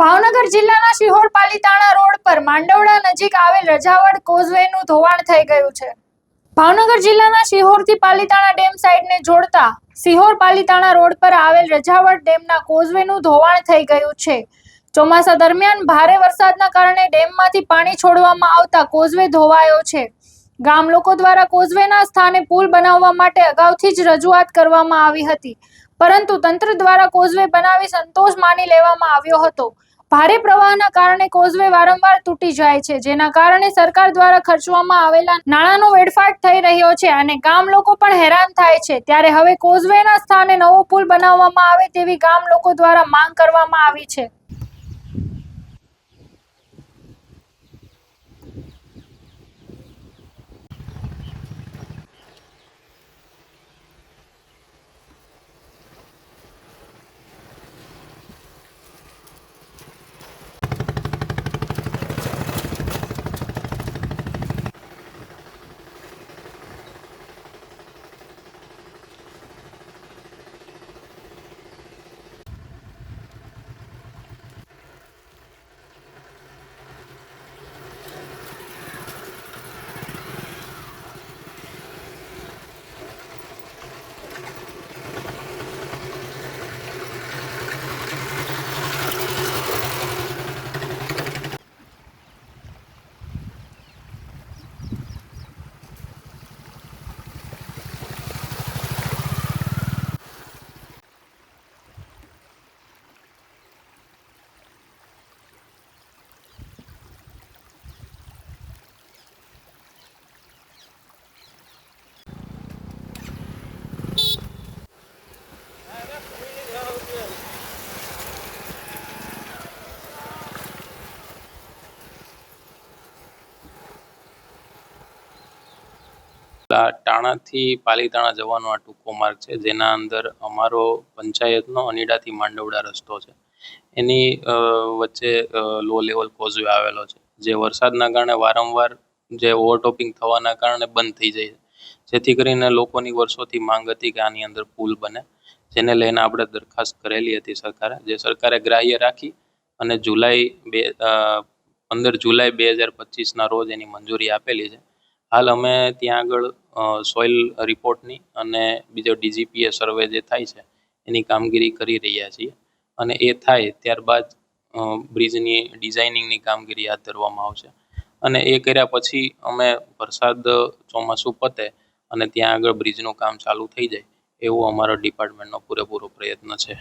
ભાવનગર જિલ્લાના સિહોર પાલીતાણા રોડ પર માંડવડા નજીક આવેલ રજાવડ કોઝવેનું ધોવાણ થઈ ગયું છે। ભાવનગર જિલ્લાના સિહોરથી પાલીતાણા ડેમ સાઇટને જોડતા સિહોર પાલીતાણા રોડ પર આવેલ રજાવડ ડેમના કોઝવેનું ધોવાણ થઈ ગયું છે। ચોમાસા દરમિયાન ભારે વરસાદના કારણે ડેમમાંથી પાણી છોડવામાં આવતા કોઝવે ધોવાયો છે। ગામ લોકો દ્વારા કોઝવેના સ્થાને પુલ બનાવવા માટે અગાઉથી જ રજૂઆત કરવામાં આવી હતી, પરંતુ તંત્ર દ્વારા કોઝવે બનાવી સંતોષ માની લેવામાં આવ્યો હતો। ભારે પ્રવાહના કારણે કોઝવે વારંવાર તૂટી જાય છે, જેના કારણે સરકાર દ્વારા ખર્ચવામાં આવેલા નાણાંનો વેડફાટ થઈ રહ્યો છે અને ગામ લોકો પણ હેરાન થાય છે। ત્યારે હવે કોઝવેના સ્થાને નવો પુલ બનાવવામાં આવે તેવી ગામ લોકો દ્વારા માંગ કરવામાં આવી છે। ટાણાથી પાલીતાણા જવાનો આ ટૂંકો માર્ગ છે, જેના અંદર અમારો પંચાયતનો અનીડાથી માંડવડા રસ્તો છે। એની વચ્ચે લો લેવલ કોઝવે આવેલો છે, જે વરસાદના કારણે વારંવાર જે ઓવરટોપિંગ થવાના કારણે બંધ થઈ જાય છે, જેથી કરીને લોકોની વર્ષોથી માંગ હતી કે આની અંદર પુલ બને, જેને લઈને આપણે દરખાસ્ત કરેલી હતી સરકારે, જે સરકારે ગ્રાહ્ય રાખી અને 15 જુલાઈ 2025ના રોજ એની મંજૂરી આપેલી છે। હાલ અમે ત્યાં આગળ સોઇલ રિપોર્ટની અને બીજો DGPA સર્વે જે થાય છે એની કામગીરી કરી રહ્યા છીએ, અને એ થાય ત્યારબાદ બ્રિજની ડિઝાઇનિંગની કામગીરી હાથ ધરવામાં આવશે, અને એ કર્યા પછી અમે વરસાદ ચોમાસું પતે અને ત્યાં આગળ બ્રિજનું કામ ચાલુ થઈ જાય એવો અમારો ડિપાર્ટમેન્ટનો પૂરેપૂરો પ્રયત્ન છે।